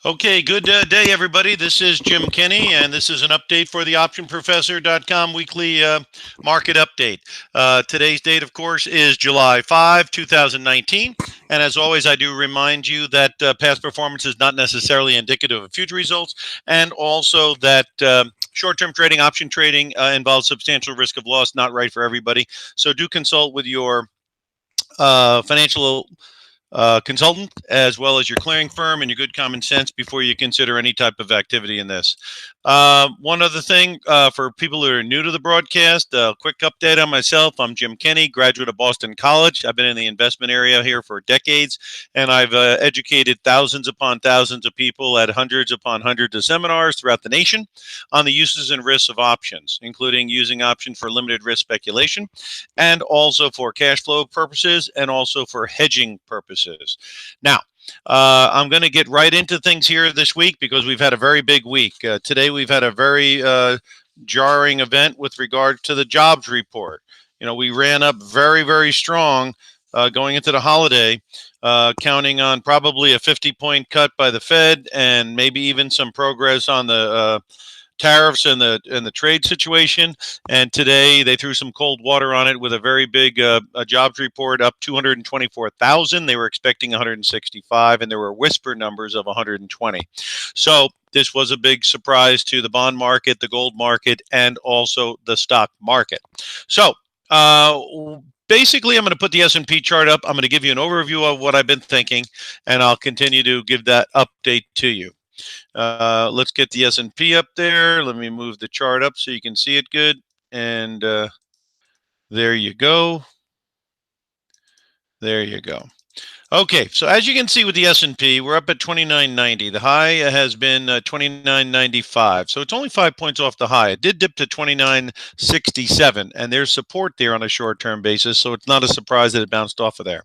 Okay, good day, everybody. This is Jim Kinney, and this is an update for the OptionProfessor.com weekly market update. Today's date, of course, is July 5, 2019. And as always, I do remind you that past performance is not necessarily indicative of future results, and also that short-term trading, option trading involves substantial risk of loss, not right for everybody. So do consult with your financial consultant, as well as your clearing firm and your good common sense before you consider any type of activity in this. One other thing for people who are new to the broadcast, a quick update on myself. I'm Jim Kinney, graduate of Boston College. I've been in the investment area here for decades, and I've educated thousands upon thousands of people at hundreds upon hundreds of seminars throughout the nation on the uses and risks of options, including using options for limited risk speculation and also for cash flow purposes and also for hedging purposes. Now, I'm going to get right into things here this week because we've had a very big week. Today, we've had a very jarring event with regard to the jobs report. You know, we ran up very, very strong going into the holiday, counting on probably a 50-point cut by the Fed and maybe even some progress on the tariffs and the trade situation. And today they threw some cold water on it with a very big jobs report, up 224,000. They were expecting 165, and there were whisper numbers of 120. So this was a big surprise to the bond market, the gold market, and also the stock market. So basically, I'm going to put the S&P chart up. I'm going to give you an overview of what I've been thinking, and I'll continue to give that update to you. Let's get the S&P up there. Let me move the chart up so you can see it good. And there you go. There you go. Okay, so as you can see with the S&P, we're up at 29.90. The high has been 29.95, so it's only 5 points off the high. It did dip to 29.67, and there's support there on a short-term basis, so it's not a surprise that it bounced off of there.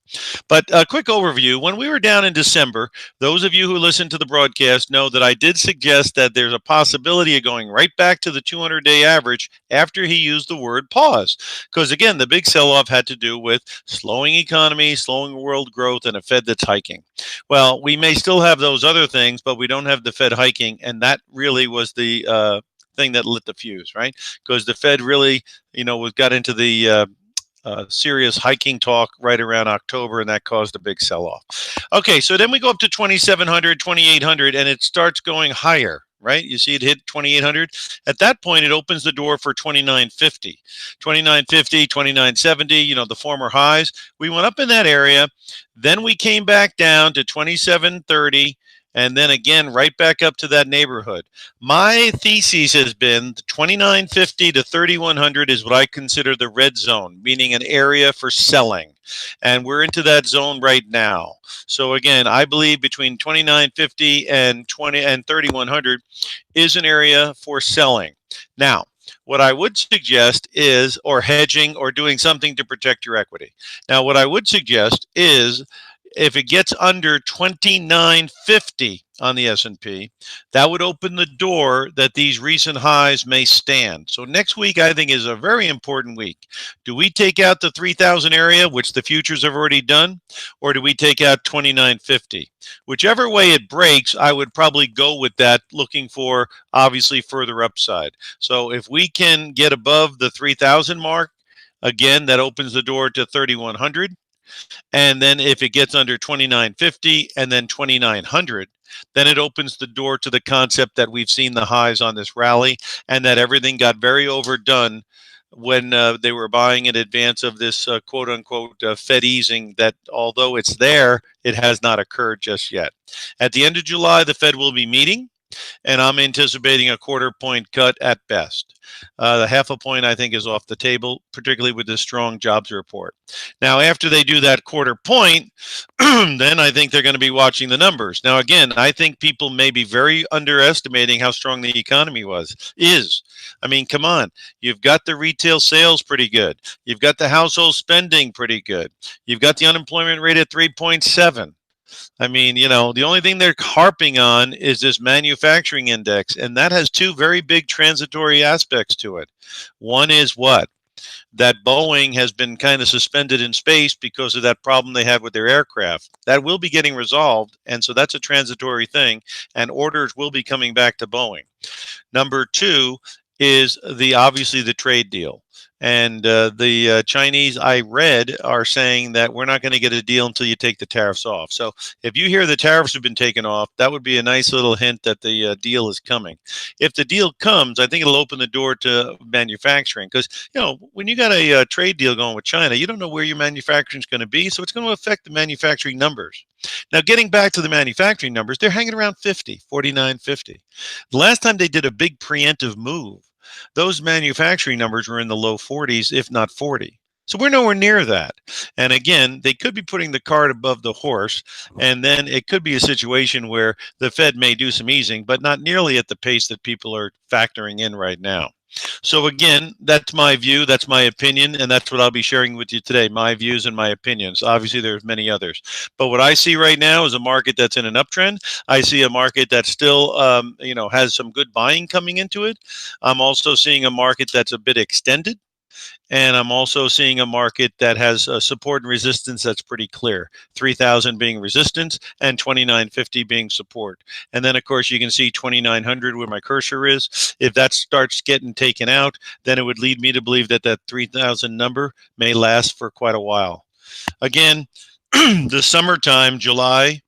But a quick overview. When we were down in December, those of you who listened to the broadcast know that I did suggest that there's a possibility of going right back to the 200-day average after he used the word pause. Because, again, the big sell-off had to do with slowing economy, slowing world growth, and a Fed that's hiking. Well, we may still have those other things, but we don't have the Fed hiking, and that really was the thing that lit the fuse, right? Because the Fed really, got into the serious hiking talk right around October, and that caused a big sell-off. Okay, so then we go up to 2,700, 2,800, and it starts going higher. Right? You see it hit 2,800. At that point, it opens the door for 2,950, 2,950, 2,970, the former highs. We went up in that area. Then we came back down to 2,730. And then again, right back up to that neighborhood. My thesis has been 2,950 to 3,100 is what I consider the red zone, meaning an area for selling. And we're into that zone right now. So again, I believe between 2,950 and 3,100 is an area for selling. Now, what I would suggest is, or hedging or doing something to protect your equity. Now, what I would suggest is, if it gets under 2950 on the S&P, that would open the door that these recent highs may stand. So next week, I think, is a very important week. Do we take out the 3,000 area, which the futures have already done, or do we take out 2950? Whichever way it breaks, I would probably go with that, looking for, obviously, further upside. So if we can get above the 3,000 mark, again, that opens the door to 3,100. And then if it gets under 2,950 and then 2,900, then it opens the door to the concept that we've seen the highs on this rally and that everything got very overdone when they were buying in advance of this quote-unquote Fed easing, that although it's there, it has not occurred just yet. At the end of July, the Fed will be meeting, and I'm anticipating a quarter-point cut at best. The half a point, I think, is off the table, particularly with this strong jobs report. Now, after they do that quarter point, then I think they're going to be watching the numbers. Now, again, I think people may be very underestimating how strong the economy is. I mean, come on. You've got the retail sales pretty good. You've got the household spending pretty good. You've got the unemployment rate at 3.7. I mean, the only thing they're harping on is this manufacturing index, and that has two very big transitory aspects to it. One is what? that Boeing has been kind of suspended in space because of that problem they had with their aircraft. That will be getting resolved, and so that's a transitory thing, and orders will be coming back to Boeing. Number two is the obviously the trade deal. And the Chinese, I read, are saying that we're not going to get a deal until you take the tariffs off. So if you hear the tariffs have been taken off, that would be a nice little hint that the deal is coming. If the deal comes, I think it'll open the door to manufacturing because, when you got a trade deal going with China, you don't know where your manufacturing is going to be. So it's going to affect the manufacturing numbers. Now, getting back to the manufacturing numbers, they're hanging around 50, 49, 50. The last time they did a big preemptive move, those manufacturing numbers were in the low 40s, if not 40. So we're nowhere near that. And again, they could be putting the cart above the horse, and then it could be a situation where the Fed may do some easing, but not nearly at the pace that people are factoring in right now. So again, that's my view, that's my opinion, and that's what I'll be sharing with you today, my views and my opinions. Obviously, there's many others. But what I see right now is a market that's in an uptrend. I see a market that still, has some good buying coming into it. I'm also seeing a market that's a bit extended. And I'm also seeing a market that has a support and resistance that's pretty clear. 3,000 being resistance and 2,950 being support. And then, of course, you can see 2,900 where my cursor is. If that starts getting taken out, then it would lead me to believe that that 3,000 number may last for quite a while. Again, the summertime, July,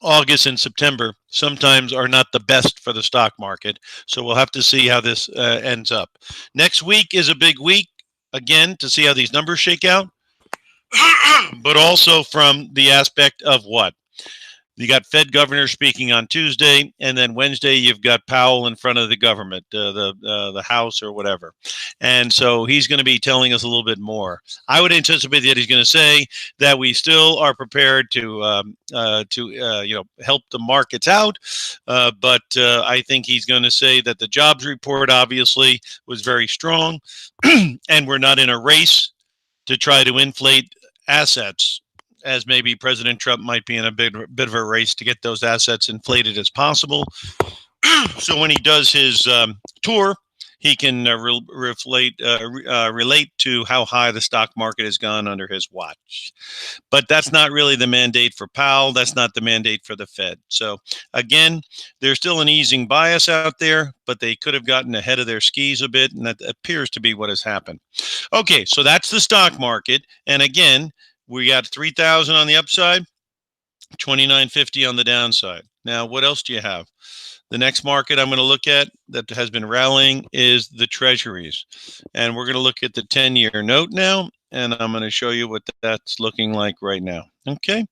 August and September sometimes are not the best for the stock market. So we'll have to see how this ends up. Next week is a big week, again, to see how these numbers shake out, but also from the aspect of what? You got Fed governor speaking on Tuesday, and then Wednesday you've got Powell in front of the government, the House or whatever, and so he's going to be telling us a little bit more. I would anticipate that he's going to say that we still are prepared to help the markets out, but I think he's going to say that the jobs report obviously was very strong, and we're not in a race to try to inflate assets, as maybe President Trump might be in a bit of a race to get those assets inflated as possible. So when he does his tour, he can relate to how high the stock market has gone under his watch. But that's not really the mandate for Powell. That's not the mandate for the Fed. So again, there's still an easing bias out there, but they could have gotten ahead of their skis a bit, and that appears to be what has happened. Okay, so that's the stock market. And again, we got 3,000 on the upside, 2,950 on the downside. Now, what else do you have? The next market I'm going to look at that has been rallying is the treasuries. And we're going to look at the 10-year note now, and I'm going to show you what that's looking like right now. Okay.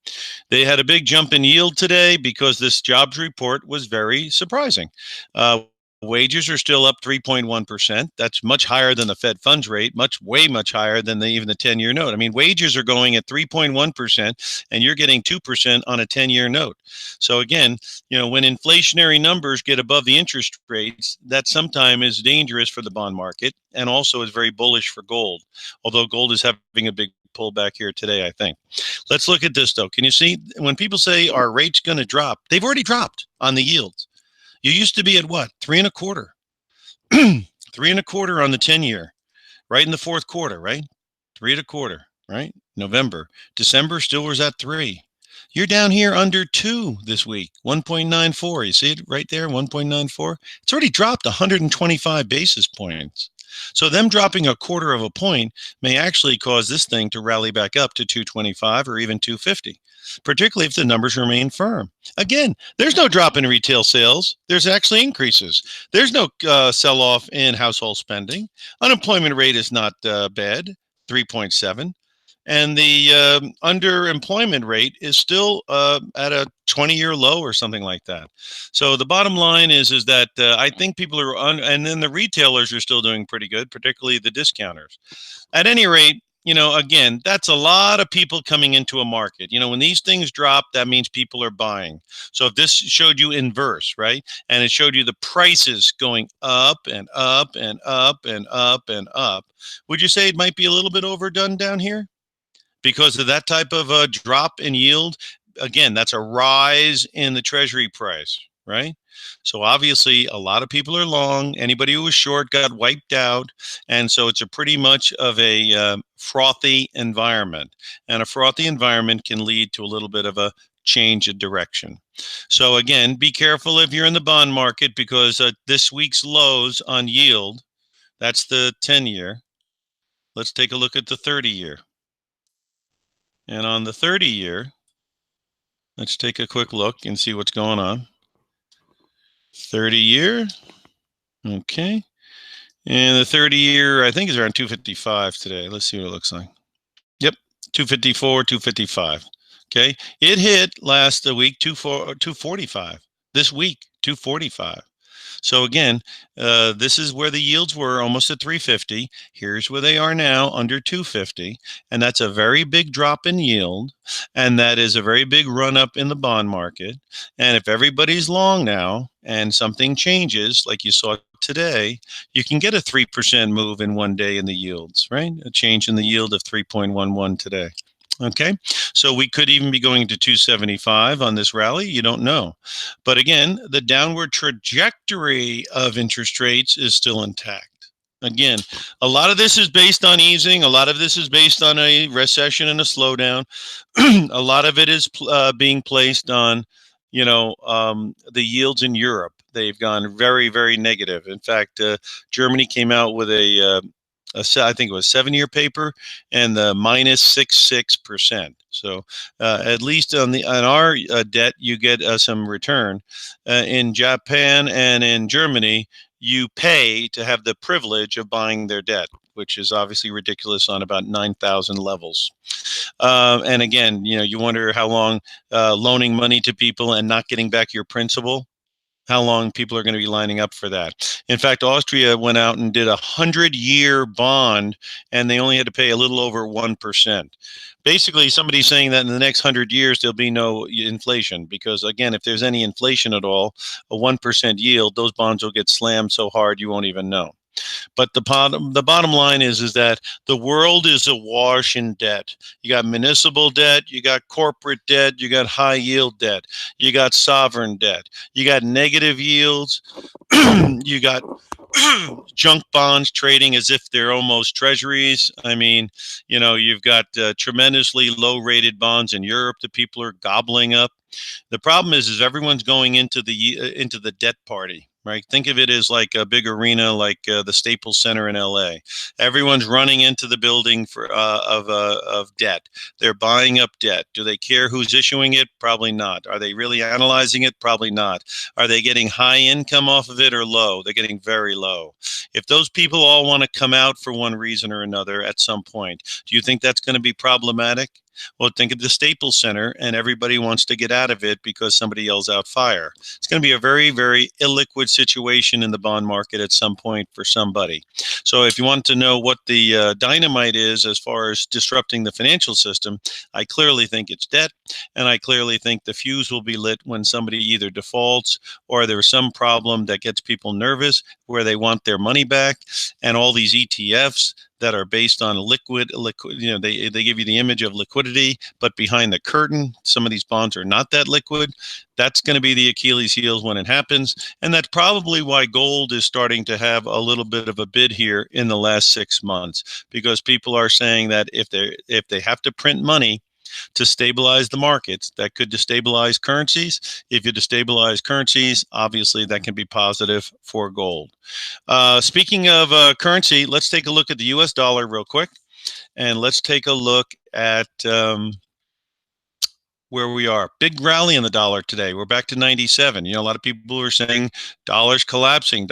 They had a big jump in yield today because this jobs report was very surprising. Wages are still up 3.1%. That's much higher than the Fed funds rate, way much higher than even the 10-year note. I mean, wages are going at 3.1%, and you're getting 2% on a 10-year note. So again, when inflationary numbers get above the interest rates, that sometimes is dangerous for the bond market and also is very bullish for gold, although gold is having a big pullback here today, I think. Let's look at this, though. Can you see when people say, are rates going to drop? They've already dropped on the yields. You used to be at what? 3.25. 3.25 on the 10-year, right in the fourth quarter, right? 3.25, right? November. December still was at 3. You're down here under 2 this week, 1.94. You see it right there, 1.94? It's already dropped 125 basis points. So them dropping a quarter of a point may actually cause this thing to rally back up to 225 or even 250, particularly if the numbers remain firm. Again, there's no drop in retail sales. There's actually increases. There's no sell-off in household spending. Unemployment rate is not bad, 3.7. And the underemployment rate is still at a 20-year low or something like that. So the bottom line is that I think people are and then the retailers are still doing pretty good, particularly the discounters. At any rate, again, that's a lot of people coming into a market. When these things drop, that means people are buying. So if this showed you inverse, right, and it showed you the prices going up and up and up and up and up, would you say it might be a little bit overdone down here? Because of that type of drop in yield, again, that's a rise in the treasury price, right? So obviously, a lot of people are long. Anybody who was short got wiped out. And so it's a pretty much of a frothy environment. And a frothy environment can lead to a little bit of a change of direction. So again, be careful if you're in the bond market because this week's lows on yield, that's the 10-year. Let's take a look at the 30-year. And on the 30-year, let's take a quick look and see what's going on. 30-year, okay. And the 30-year, I think, is around 255 today. Let's see what it looks like. Yep, 254, 255. Okay, it hit last week 245. This week, 245. So again, this is where the yields were, almost at 350. Here's where they are now, under 250. And that's a very big drop in yield. And that is a very big run up in the bond market. And if everybody's long now and something changes, like you saw today, you can get a 3% move in one day in the yields, right? A change in the yield of 3.11 today. Okay, so we could even be going to 275 on this rally. You don't know. But again, the downward trajectory of interest rates is still intact. Again, a lot of this is based on easing. A lot of this is based on a recession and a slowdown. A lot of it is being placed on, the yields in Europe. They've gone very, very negative. In fact, Germany came out with I think it was 7-year paper, and the minus 6.6%. So at least on our debt, you get some return. In Japan and in Germany, you pay to have the privilege of buying their debt, which is obviously ridiculous on about 9,000 levels. And again, you wonder how long loaning money to people and not getting back your principal, how long people are going to be lining up for that. In fact, Austria went out and did a 100-year bond, and they only had to pay a little over 1%. Basically, somebody's saying that in the next 100 years, there'll be no inflation because, again, if there's any inflation at all, a 1% yield, those bonds will get slammed so hard you won't even know. But the bottom line is that the world is awash in debt. You got municipal debt, you got corporate debt, you got high yield debt, you got sovereign debt, you got negative yields, you got junk bonds trading as if they're almost treasuries. I mean, you've got tremendously low rated bonds in Europe that people are gobbling up. The problem is everyone's going into the debt party, right? Think of it as like a big arena, like the Staples Center in LA. Everyone's running into the building of debt. They're buying up debt. Do they care who's issuing it? Probably not. Are they really analyzing it? Probably not. Are they getting high income off of it or low? They're getting very low. If those people all want to come out for one reason or another at some point, do you think that's going to be problematic? Well, think of the Staples Center, and everybody wants to get out of it because somebody yells out fire. It's going to be a very, very illiquid situation in the bond market at some point for somebody. So if you want to know what the dynamite is as far as disrupting the financial system, I clearly think it's debt, and I clearly think the fuse will be lit when somebody either defaults or there's some problem that gets people nervous where they want their money back, and all these ETFs that are based on liquid, they give you the image of liquidity, but behind the curtain, some of these bonds are not that liquid. That's going to be the Achilles heels when it happens. And that's probably why gold is starting to have a little bit of a bid here in the last 6 months, because people are saying that if they have to print money to stabilize the markets, that could destabilize currencies. If you destabilize currencies, obviously that can be positive for gold. Speaking of currency, let's take a look at the US dollar real quick. And let's take a look at where we are. Big rally in the dollar today. We're back to 97. A lot of people are saying dollar's collapsing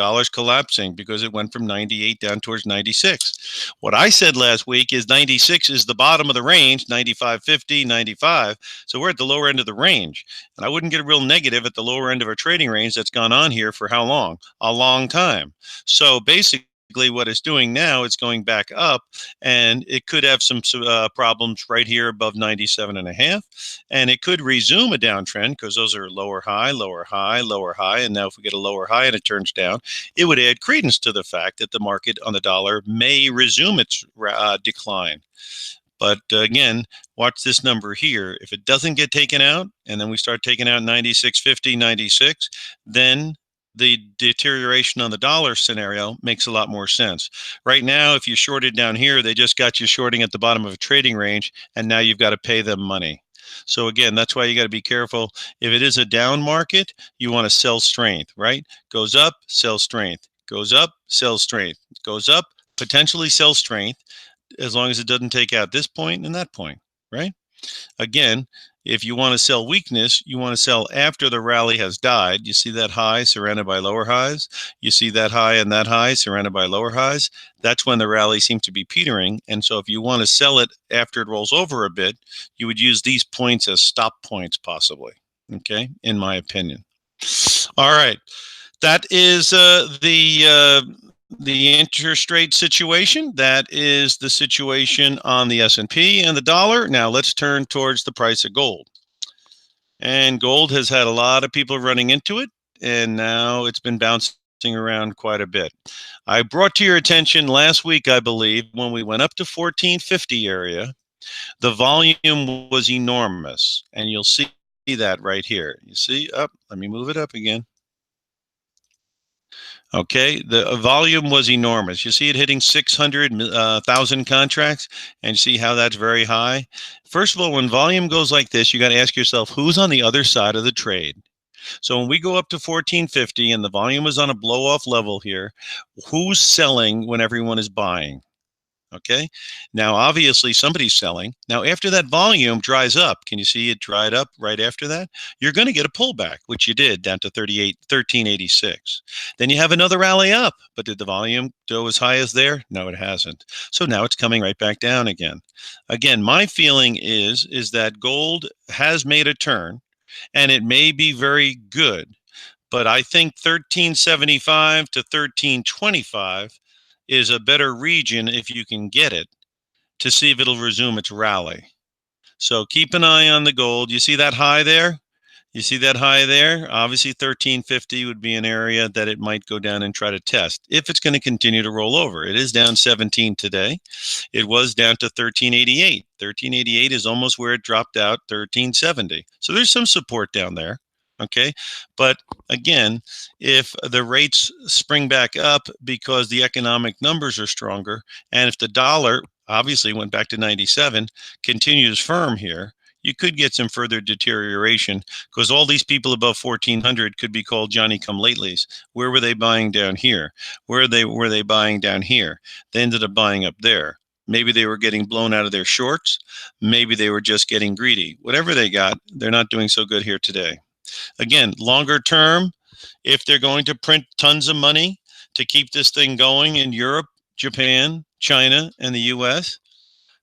because it went from 98 down towards 96. What I said last week is 96 is the bottom of the range, 95.50, 95. So we're at the lower end of the range. And I wouldn't get real negative at the lower end of our trading range that's gone on here for how long? A long time. So basically, what it's doing now, it's going back up, and it could have some problems right here above 97.5, and it could resume a downtrend because those are lower high, lower high, lower high, and now if we get a lower high and it turns down, it would add credence to the fact that the market on the dollar may resume its decline. But again, watch this number here. If it doesn't get taken out, and then we start taking out 96.50, 96, then the deterioration on the dollar scenario makes a lot more sense. Right now, if you shorted down here, they just got you shorting at the bottom of a trading range, and now you've got to pay them money. So again, that's why you got to be careful. If it is a down market, you want to sell strength, right? Goes up, sell strength. Goes up, sell strength. Goes up, potentially sell strength, as long as it doesn't take out this point and that point, right? Again, if you want to sell weakness, you want to sell after the rally has died. You see that high surrounded by lower highs. You see that high and that high surrounded by lower highs. That's when the rally seems to be petering. And so if you want to sell it after it rolls over a bit, you would use these points as stop points possibly, okay, in my opinion. All right. That is the interest rate situation. That is the situation on the S&P and the dollar. Now let's turn towards the price of gold. And gold has had a lot of people running into it, and now it's been bouncing around quite a bit. I brought to your attention last week, I believe, when we went up to 1450 area, the volume was enormous, and you'll see that right here. You see up, let me move it up again. Okay, the volume was enormous. You see it hitting 600,000 contracts, and see how that's very high. First of all, when volume goes like this, you got to ask yourself, who's on the other side of the trade? So when we go up to 1450 and the volume is on a blow off level here, who's selling when everyone is buying? Okay. Now, obviously, somebody's selling. Now, after that volume dries up, can you see it dried up right after that? You're going to get a pullback, which you did down to 1386. Then you have another rally up. But did the volume go as high as there? No, it hasn't. So now it's coming right back down again. Again, my feeling is that gold has made a turn, and it may be very good. But I think 1375 to 1325 is a better region if you can get it to see if it'll resume its rally. So keep an eye on the gold. You see that high there? You see that high there? Obviously 1350 would be an area that it might go down and try to test if it's going to continue to roll over. It is down 17 today. It was down to 1388. 1388 is almost where it dropped out, 1370. So there's some support down there. Okay. But again, if the rates spring back up because the economic numbers are stronger, and if the dollar obviously went back to 97, continues firm here, you could get some further deterioration because all these people above 1400 could be called Johnny come latelys. Where were they buying down here? Where were they buying down here? They ended up buying up there. Maybe they were getting blown out of their shorts. Maybe they were just getting greedy. Whatever they got, they're not doing so good here today. Again, longer term, if they're going to print tons of money to keep this thing going in Europe, Japan, China, and the US,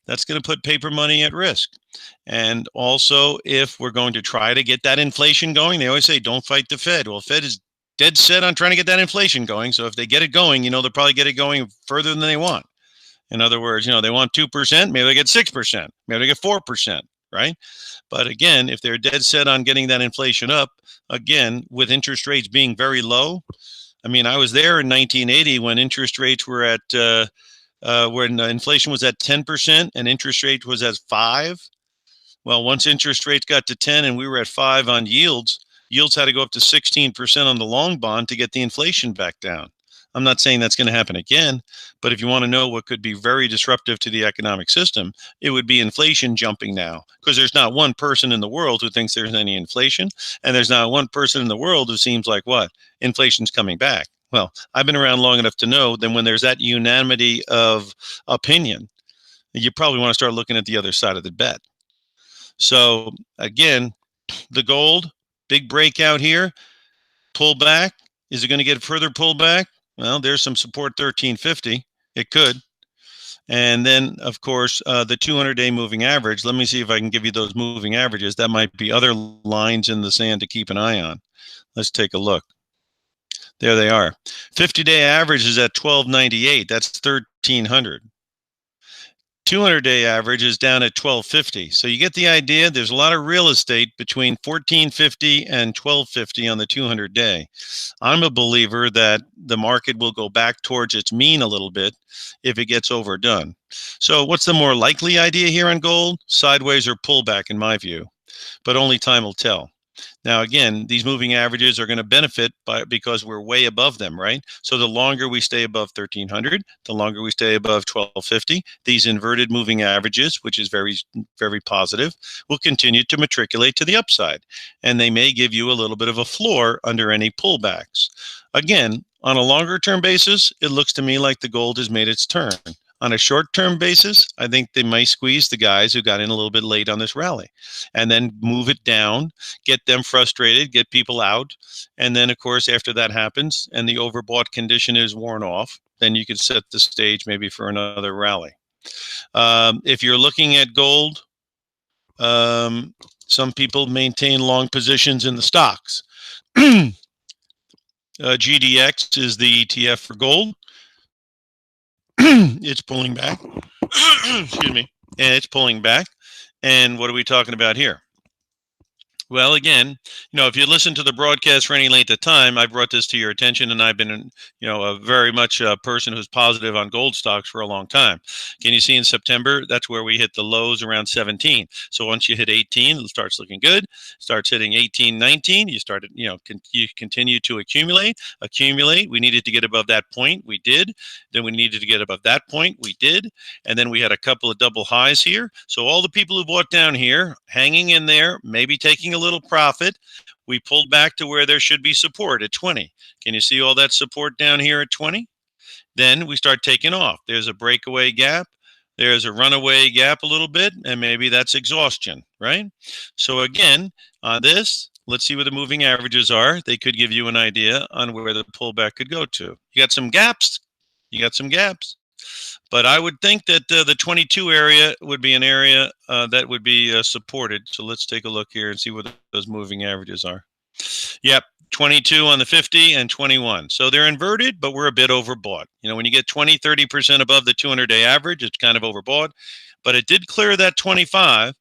that's going to put paper money at risk. And also, if we're going to try to get that inflation going, they always say, don't fight the Fed. Well, Fed is dead set on trying to get that inflation going. So if they get it going, they'll probably get it going further than they want. In other words, they want 2%, maybe they get 6%, maybe they get 4%, right? But again, if they're dead set on getting that inflation up, again, with interest rates being very low, I was there in 1980 when interest rates were at when inflation was at 10% and interest rate was at 5. Well, once interest rates got to 10 and we were at 5 on yields had to go up to 16% on the long bond to get the inflation back down. I'm not saying that's going to happen again, but if you want to know what could be very disruptive to the economic system, it would be inflation jumping now, because there's not one person in the world who thinks there's any inflation, and there's not one person in the world who seems like what? Inflation's coming back. Well, I've been around long enough to know that when there's that unanimity of opinion, you probably want to start looking at the other side of the bet. So again, the gold, big breakout here, pull back. Is it going to get further pullback? Well, there's some support 1350. It could. And then, of course, the 200-day moving average. Let me see if I can give you those moving averages. That might be other lines in the sand to keep an eye on. Let's take a look. There they are. 50-day average is at 1298. That's 1300. 200-day average is down at 1250. So you get the idea. There's a lot of real estate between 1450 and 1250 on the 200-day. I'm a believer that the market will go back towards its mean a little bit if it gets overdone. So what's the more likely idea here on gold? Sideways or pullback, in my view, but only time will tell. Now, again, these moving averages are going to benefit because we're way above them, right? So the longer we stay above 1300, the longer we stay above 1250, these inverted moving averages, which is very, very positive, will continue to matriculate to the upside. And they may give you a little bit of a floor under any pullbacks. Again, on a longer term basis, it looks to me like the gold has made its turn. On a short-term basis, I think they might squeeze the guys who got in a little bit late on this rally and then move it down, get them frustrated, get people out. And then, of course, after that happens and the overbought condition is worn off, then you could set the stage maybe for another rally. If you're looking at gold, some people maintain long positions in the stocks. GDX is the ETF for gold. It's pulling back. Excuse me. And it's pulling back. And what are we talking about here? Well, again, if you listen to the broadcast for any length of time, I brought this to your attention, and I've been, a very much a person who's positive on gold stocks for a long time. Can you see in September, that's where we hit the lows around 17. So once you hit 18, it starts looking good. Starts hitting 18, 19. You started, you continue to accumulate. We needed to get above that point. We did. Then we needed to get above that point. We did. And then we had a couple of double highs here. So all the people who bought down here, hanging in there, maybe taking a little profit, we pulled back to where there should be support at 20. Can you see all that support down here at 20? Then we start taking off. There's a breakaway gap. There's a runaway gap a little bit, and maybe that's exhaustion, right? So again, on this, let's see where the moving averages are. They could give you an idea on where the pullback could go to. You got some gaps. But I would think that the 22 area would be an area that would be supported. So let's take a look here and see what those moving averages are. Yep, 22 on the 50 and 21. So they're inverted, but we're a bit overbought. When you get 20, 30% above the 200-day average, it's kind of overbought. But it did clear that 25.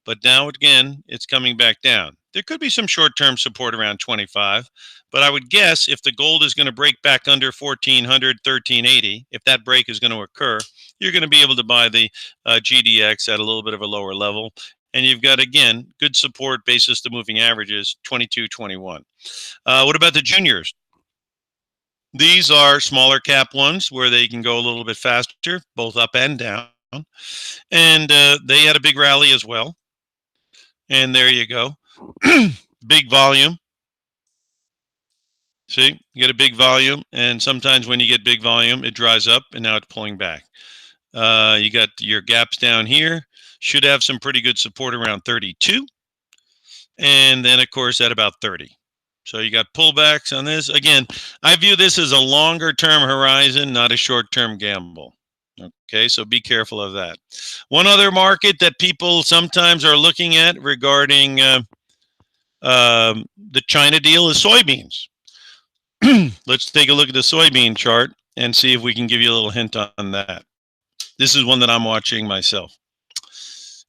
But now, again, it's coming back down. There could be some short-term support around 25. But I would guess if the gold is going to break back under 1400, 1380, if that break is going to occur, you're going to be able to buy the GDX at a little bit of a lower level. And you've got, again, good support basis to moving averages, 22, 21. What about the juniors? These are smaller cap ones where they can go a little bit faster, both up and down. And they had a big rally as well. And there you go. Big volume. See, you get a big volume, and sometimes when you get big volume, it dries up, and now it's pulling back. You got your gaps down here. Should have some pretty good support around 32. And then, of course, at about 30. So you got pullbacks on this. Again, I view this as a longer-term horizon, not a short-term gamble. Okay, so be careful of that. One other market that people sometimes are looking at regarding the China deal is soybeans. Let's take a look at the soybean chart and see if we can give you a little hint on that. This is one that I'm watching myself,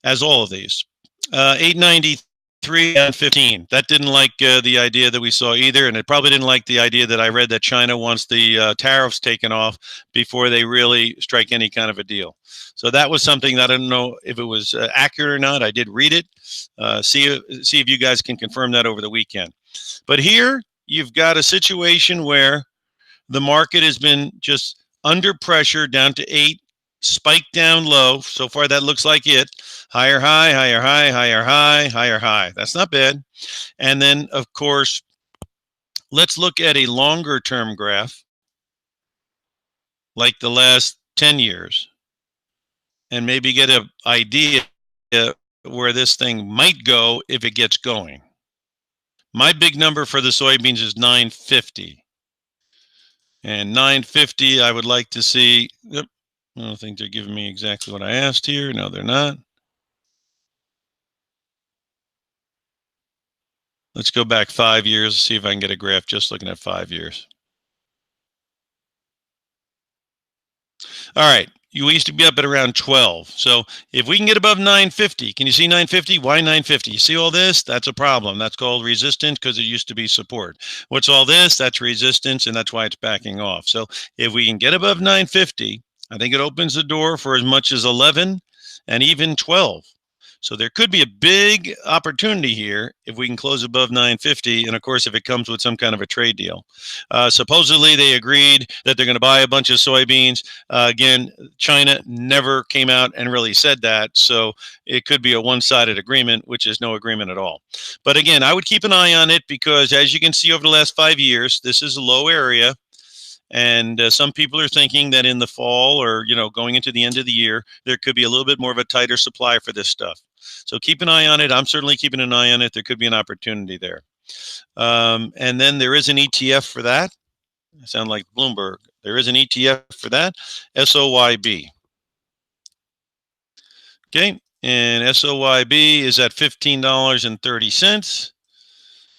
as all of these. 893 and 15. That didn't like the idea that we saw either, and it probably didn't like the idea that I read that China wants the tariffs taken off before they really strike any kind of a deal. So that was something that I don't know if it was accurate or not. I did read it. See if you guys can confirm that over the weekend. But here, you've got a situation where the market has been just under pressure down to 8, spiked down low. So far, that looks like it. Higher high, higher high, higher high, higher high. That's not bad. And then, of course, let's look at a longer term graph, like the last 10 years, and maybe get an idea where this thing might go if it gets going. My big number for the soybeans is 950. And 950, I would like to see. Yep, I don't think they're giving me exactly what I asked here. No, they're not. Let's go back 5 years, see if I can get a graph just looking at 5 years. All right. we used to be up at around 12. So if we can get above 950, can you see 950? Why 950? You see all this? That's a problem. That's called resistance because it used to be support. What's all this? That's resistance, and that's why it's backing off. So if we can get above 950, I think it opens the door for as much as 11 and even 12. So there could be a big opportunity here if we can close above 950, and of course, if it comes with some kind of a trade deal. Supposedly, they agreed that they're going to buy a bunch of soybeans. Again, China never came out and really said that, so it could be a one-sided agreement, which is no agreement at all. But again, I would keep an eye on it because, as you can see over the last 5 years, this is a low area. And some people are thinking that in the fall or, going into the end of the year, there could be a little bit more of a tighter supply for this stuff. So keep an eye on it. I'm certainly keeping an eye on it. There could be an opportunity there. And then there is an ETF for that. I sound like Bloomberg. There is an ETF for that, SOYB. Okay, and SOYB is at $15.30.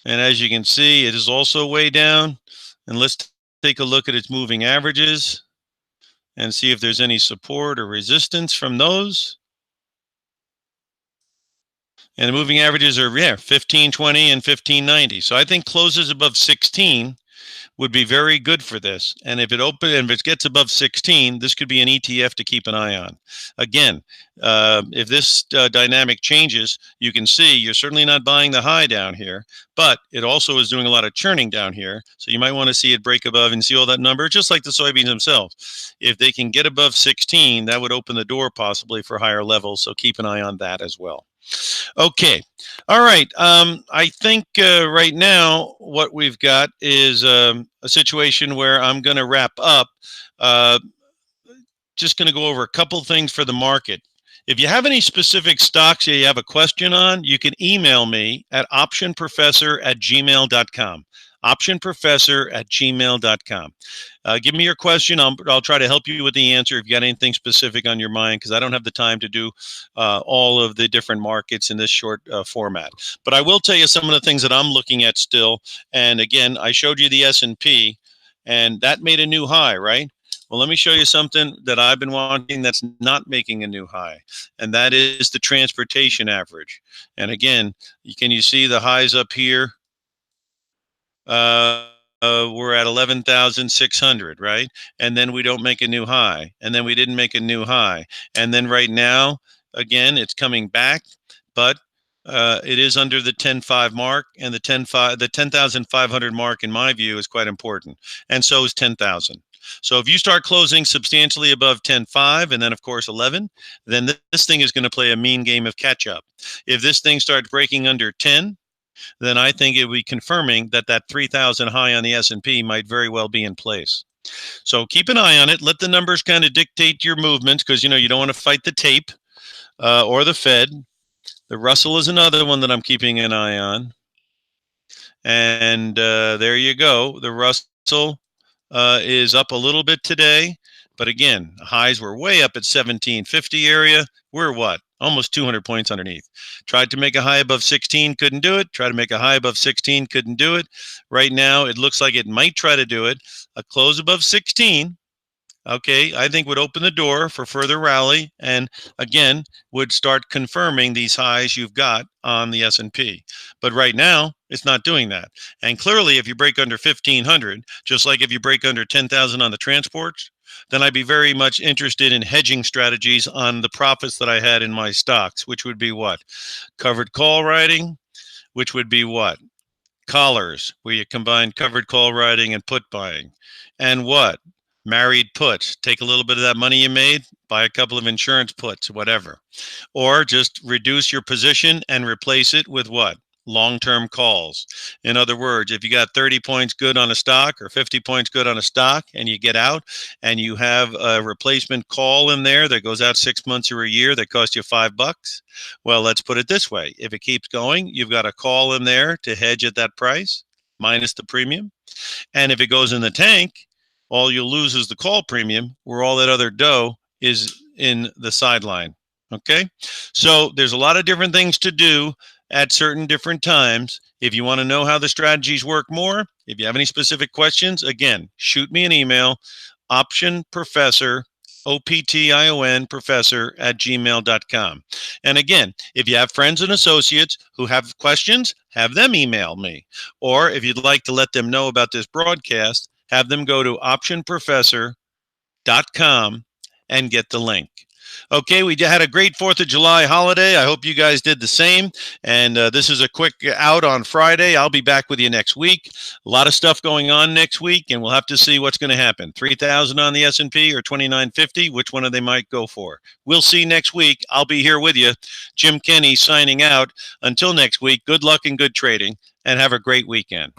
And as you can see, it is also way down. And let's take a look at its moving averages and see if there's any support or resistance from those. And the moving averages are 1520 and 1590. So I think closes above 16 would be very good for this. And if it gets above 16, this could be an ETF to keep an eye on. Again, if this dynamic changes, you can see you're certainly not buying the high down here, but it also is doing a lot of churning down here. So you might want to see it break above and see all that number, just like the soybeans themselves. If they can get above 16, that would open the door possibly for higher levels. So keep an eye on that as well. Okay. All right. I think right now what we've got is a situation where I'm going to wrap up. Just going to go over a couple things for the market. If you have any specific stocks that you have a question on, you can email me at optionprofessor@gmail.com. optionprofessor@gmail.com. Give me your question. I'll try to help you with the answer if you got anything specific on your mind, because I don't have the time to do all of the different markets in this short format. But I will tell you some of the things that I'm looking at still. And again, I showed you the S&P, and that made a new high, right? Well, let me show you something that I've been wanting that's not making a new high, and that is the transportation average. And again, can you see the highs up here? We're at 11,600, right? And then we don't make a new high, and then we didn't make a new high, and then right now, again, it's coming back, but it is under the 10.5 mark, and the 10,500 mark, in my view, is quite important, and so is 10,000. So if you start closing substantially above 10.5 and then, of course, 11, then this thing is going to play a mean game of catch up. If this thing starts breaking under 10, then I think it would be confirming that 3,000 high on the S&P might very well be in place. So keep an eye on it. Let the numbers kind of dictate your movements, because, you don't want to fight the tape or the Fed. The Russell is another one that I'm keeping an eye on. And there you go. The Russell is up a little bit today. But again, highs were way up at 1750 area. We're what? Almost 200 points underneath. Tried to make a high above 16, couldn't do it. Tried to make a high above 16, couldn't do it. Right now, it looks like it might try to do it. A close above 16, okay, I think would open the door for further rally, and again, would start confirming these highs you've got on the S&P. But right now, it's not doing that. And clearly, if you break under 1,500, just like if you break under 10,000 on the transports, then I'd be very much interested in hedging strategies on the profits that I had in my stocks, which would be what? Covered call writing, which would be what? Collars, where you combine covered call writing and put buying. And what? Married puts. Take a little bit of that money you made, buy a couple of insurance puts, whatever. Or just reduce your position and replace it with what? Long-term calls. In other words, if you got 30 points good on a stock or 50 points good on a stock and you get out and you have a replacement call in there that goes out 6 months or a year that costs you $5, well, let's put it this way. If it keeps going, you've got a call in there to hedge at that price minus the premium. And if it goes in the tank, all you'll lose is the call premium, where all that other dough is in the sideline. Okay? So there's a lot of different things to do at certain different times. If you want to know how the strategies work more, if you have any specific questions, again, shoot me an email, OptionProfessor OPTION professor at gmail.com. And again, if you have friends and associates who have questions, have them email me. Or if you'd like to let them know about this broadcast, have them go to OptionProfessor.com and get the link. Okay, we had a great 4th of July holiday. I hope you guys did the same. And this is a quick out on Friday. I'll be back with you next week. A lot of stuff going on next week, and we'll have to see what's going to happen. 3,000 on the S&P or 2950, which one of they might go for. We'll see next week. I'll be here with you. Jim Kenny signing out. Until next week, good luck and good trading, and have a great weekend.